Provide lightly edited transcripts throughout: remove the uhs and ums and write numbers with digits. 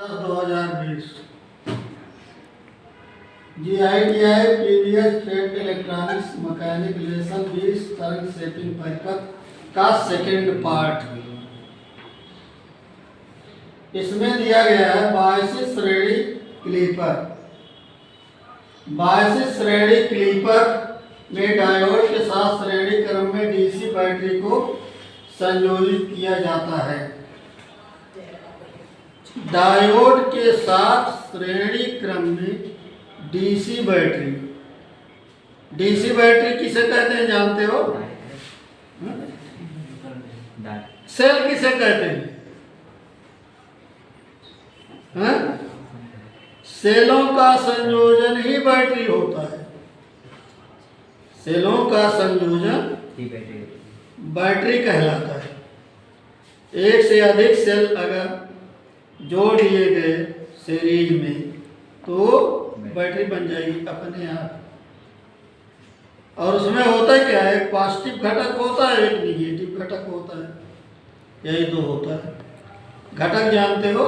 10/2020 GITI previous trade electronics mechanic lesson 20 तरंग shaping परिपथ का सेकेंड पार्ट। इसमें दिया गया है 22 श्रेणी क्लीपर। 22 श्रेणी क्लीपर में डायोड के साथ श्रेणी क्रम में डीसी बैटरी को संयोजित किया जाता है। डायोड के साथ श्रेणी क्रम में डीसी बैटरी किसे कहते हैं जानते हो? सेल किसे कहते हैं? सेलों का संयोजन ही बैटरी होता है। सेलों का संयोजन बैटरी कहलाता है। एक से अधिक सेल अगर जोड़ लिए गए सीरीज में तो बैटरी बन जाएगी अपने आप। और उसमें होता क्या है, एक पॉजिटिव घटक होता है, एक निगेटिव घटक होता है, यही दो होता है। घटक जानते हो?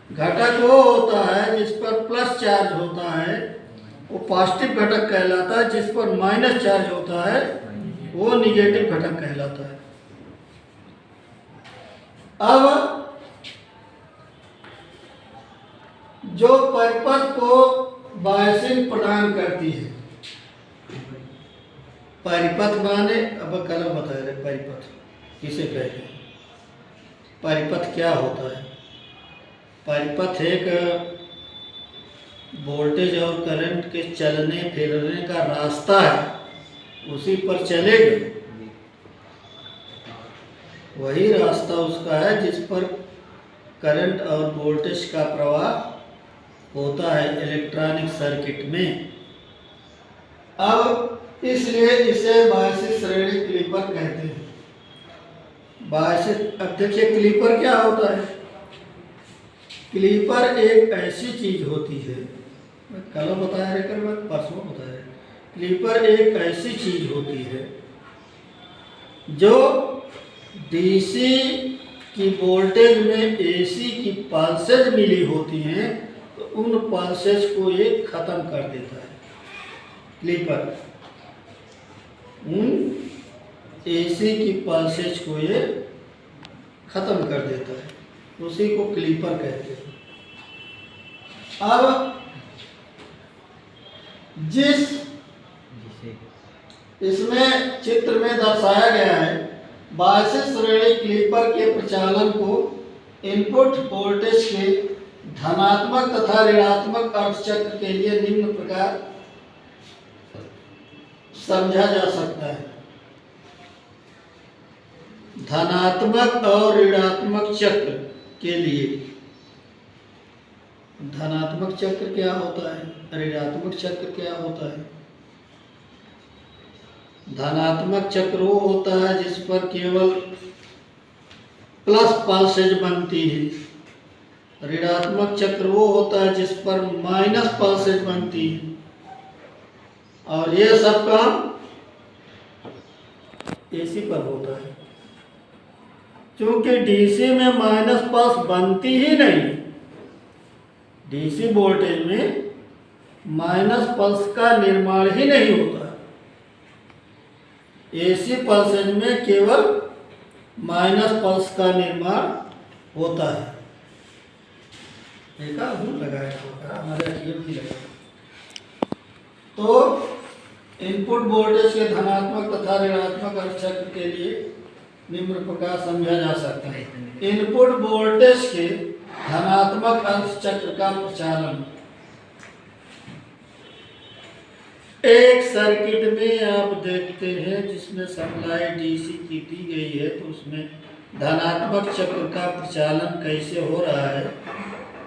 घटक वो होता है जिस पर प्लस चार्ज होता है, वो पॉजिटिव घटक कहलाता है। जिस पर माइनस चार्ज होता है वो निगेटिव घटक कहलाता है। अब जो परिपथ को बायसिंग प्रदान करती है, परिपथ माने अब कल बता रहे परिपथ किसे कहते हैं, परिपथ क्या होता है। परिपथ एक वोल्टेज और करंट के चलने फिरने का रास्ता है, उसी पर चलेगी, वही रास्ता उसका है जिस पर करंट और वोल्टेज का प्रवाह होता है इलेक्ट्रॉनिक सर्किट में। अब इसलिए इसे 22 श्रेणी क्लीपर कहते हैं। 22। अब देखिए क्लीपर क्या होता है। क्लीपर एक ऐसी चीज होती है, कल बताया परसों बताया, क्लीपर एक ऐसी चीज होती है जो डीसी की वोल्टेज में एसी की पल्सेज मिली होती हैं, तो उन पल्सेज को ये खत्म कर देता है। क्लीपर उन एसी की पल्सेज को ये खत्म कर देता है, उसी को क्लीपर कहते हैं। अब जिस इसमें चित्र में दर्शाया गया है, 22 श्रेणी क्लीपर के प्रचालन को इनपुट वोल्टेज के धनात्मक तथा ऋणात्मक अर्धचक्र के लिए निम्न प्रकार समझा जा सकता है। धनात्मक और ऋणात्मक चक्र के लिए, धनात्मक चक्र क्या होता है, ऋणात्मक चक्र क्या होता है? धनात्मक चक्र वो होता है जिस पर केवल प्लस पल्सेज बनती है। ऋणात्मक चक्र वो होता है जिस पर माइनस पल्सेज बनती है। और ये सब काम एसी पर होता है। क्योंकि डीसी में माइनस पल्स बनती ही नहीं, डीसी वोल्टेज में माइनस पल्स का निर्माण ही नहीं होता। एसी पल्सेज में केवल माइनस पल्स का निर्माण होता है। देखा लगाया हमारे भी लगा। तो इनपुट वोल्टेज के धनात्मक तथा ऋणात्मक अर्धचक्र के लिए निम्न प्रकार समझा जा सकता है। इनपुट वोल्टेज के धनात्मक अर्धचक्र का प्रचालन एक सर्किट में आप देखते हैं जिसमें सप्लाई डीसी की दी गई है, तो उसमें धनात्मक चक्र का प्रचालन कैसे हो रहा है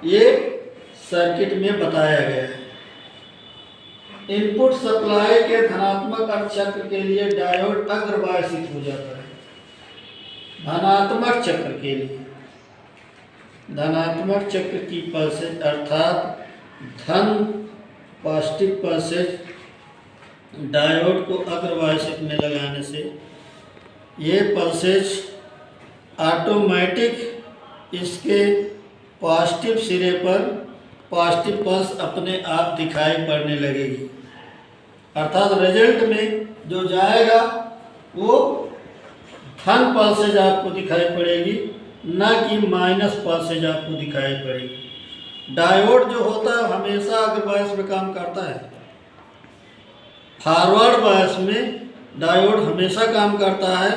ये सर्किट में बताया गया है। इनपुट सप्लाई के धनात्मक अर्धचक्र के लिए डायोड अग्रबायसित हो जाता है। धनात्मक चक्र के लिए धनात्मक चक्र की पल्सेज अर्थात धन पॉजिटिव पल्सेज डायोड को अग्रबायसित में लगाने से ये पल्सेज ऑटोमेटिक इसके पॉजिटिव सिरे पर पॉजिटिव पल्स अपने आप दिखाई पड़ने लगेगी। अर्थात रिजल्ट में जो जाएगा वो धन पल्सेज आपको दिखाई पड़ेगी, ना कि माइनस पल्सेज आपको दिखाई पड़ेगी। डायोड जो होता है हमेशा अग्र बायस में काम करता है। फॉरवर्ड बायस में डायोड हमेशा काम करता है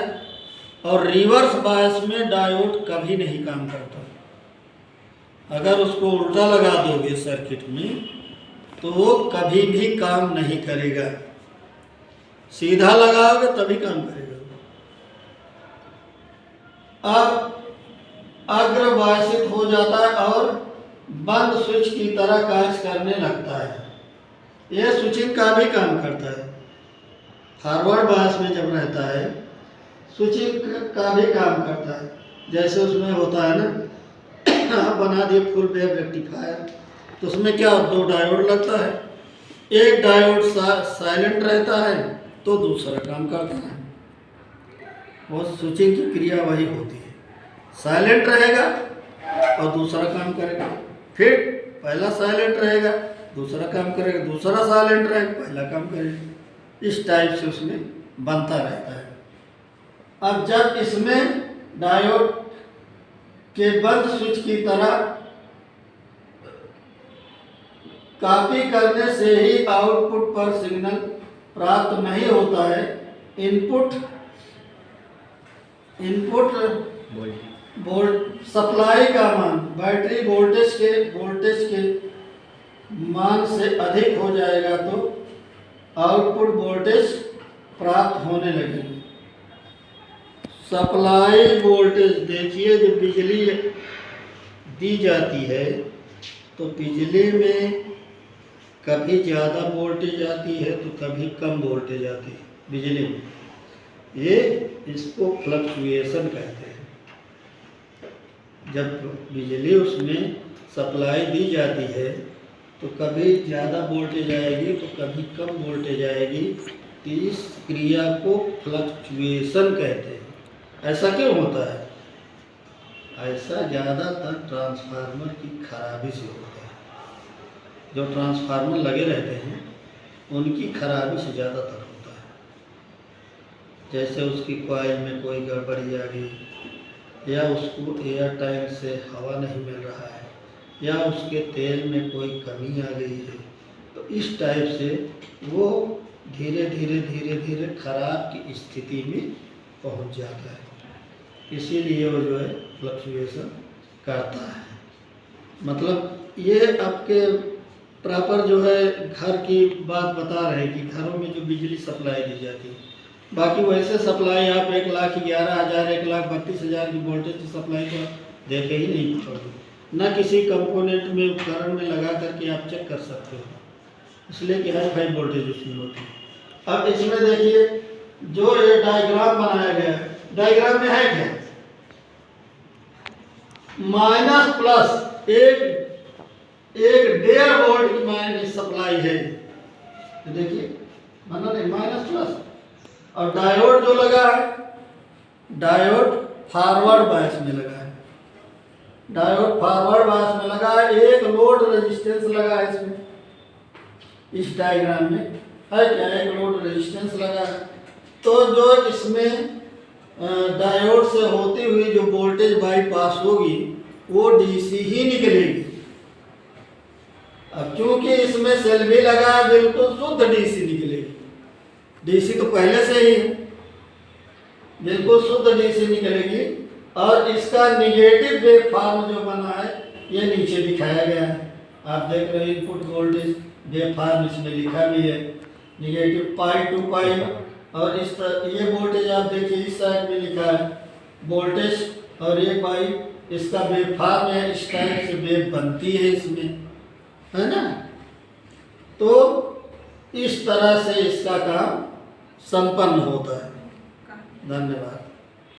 और रिवर्स बायस में डायोड कभी नहीं काम करता। अगर उसको उल्टा लगा दोगे सर्किट में तो वो कभी भी काम नहीं करेगा। सीधा लगाओगे तभी काम करेगा। अब अग्र बायसित हो जाता है और बंद स्विच की तरह कार्य करने लगता है। यह स्विचिंग का भी काम करता है। फॉरवर्ड बायस में जब रहता है स्विचिंग का भी काम करता है। जैसे उसमें होता है ना, आप बना दिए फुल वेव रेक्टिफायर, तो उसमें क्या 2 डायोड लगता है। एक डायोड साइलेंट रहता है तो दूसरा काम करता है। वो स्विचिंग की क्रिया वही होती है। साइलेंट रहेगा और दूसरा काम करेगा, फिर पहला साइलेंट रहेगा दूसरा काम करेगा, दूसरा साइलेंट रहेगा पहला काम करेगा। इस टाइप से उसमें बनता रहता है। अब जब इसमें डायोड के बंद स्विच की तरह कॉपी करने से ही आउटपुट पर सिग्नल प्राप्त नहीं होता है। इनपुट वोल्ट सप्लाई का मान बैटरी वोल्टेज के मान से अधिक हो जाएगा तो आउटपुट वोल्टेज प्राप्त होने लगेगी। सप्लाई वोल्टेज देखिए, जब बिजली दी जाती है तो बिजली में कभी ज़्यादा वोल्टेज आती है तो कभी कम वोल्टेज आती है बिजली में। ये इसको फ्लक्चुएशन कहते हैं। जब बिजली उसमें सप्लाई दी जाती है तो कभी ज़्यादा वोल्टेज आएगी तो कभी कम वोल्टेज आएगी। इस क्रिया को फ्लक्चुएशन कहते हैं। ऐसा क्यों होता है? ऐसा ज़्यादातर ट्रांसफार्मर की खराबी से होता है। जो ट्रांसफार्मर लगे रहते हैं उनकी खराबी से ज़्यादातर होता है। जैसे उसकी कॉइल में कोई गड़बड़ी आ गई, या उसको एयर टैंक से हवा नहीं मिल रहा है, या उसके तेल में कोई कमी आ गई है, तो इस टाइप से वो धीरे धीरे खराब की स्थिति में पहुंच जाता है। इसीलिए वो जो है फ्लक्चुएशन करता है। मतलब ये आपके प्रॉपर जो है घर की बात बता रहे हैं कि घरों में जो बिजली सप्लाई दी जाती है। बाकी वैसे सप्लाई आप 1,11,000 1,32,000 की वोल्टेज की सप्लाई तो देखे ही नहीं पाओगे, न किसी कंपोनेंट में उपकरण में लगा करके आप चेक कर सकते हो, इसलिए कि हाई फाई वोल्टेज उसमें होती है। अब इसमें देखिए जो ये डायग्राम बनाया गया है, डायग्राम में है क्या? माइनस प्लस एक 1.5 वोल्ट की माइनस सप्लाई है, तो देखिए बना नहीं माइनस प्लस। और डायोड जो लगा है, डायोड फॉरवर्ड बायस में लगा है। डायोड फॉरवर्ड बायस में लगा है। एक लोड रेजिस्टेंस लगा है इसमें, इस डायग्राम में है क्या? एक लोड रेजिस्टेंस लगा है। तो जो इसमें डायोड से होती हुई जो वोल्टेज बाईपास होगी वो डीसी ही निकलेगी। अब क्योंकि इसमें सेल भी लगा है, बिल्कुल शुद्ध डीसी निकलेगी। डीसी तो पहले से ही है, बिल्कुल शुद्ध डीसी निकलेगी। और इसका निगेटिव वेव फॉर्म जो बना है ये नीचे दिखाया गया है। आप देख रहे हैं इनपुट वोल्टेज वेव फॉर्म इसमें लिखा भी है, निगेटिव पाई टू पाई। और इस तरह ये वोल्टेज आप देखिए इस साइड में लिखा है वोल्टेज, और ये पाई इसका वेव फॉर्म है। इस टाइप से वेव बनती है इसमें, है ना। तो इस तरह से इसका काम संपन्न होता है। धन्यवाद।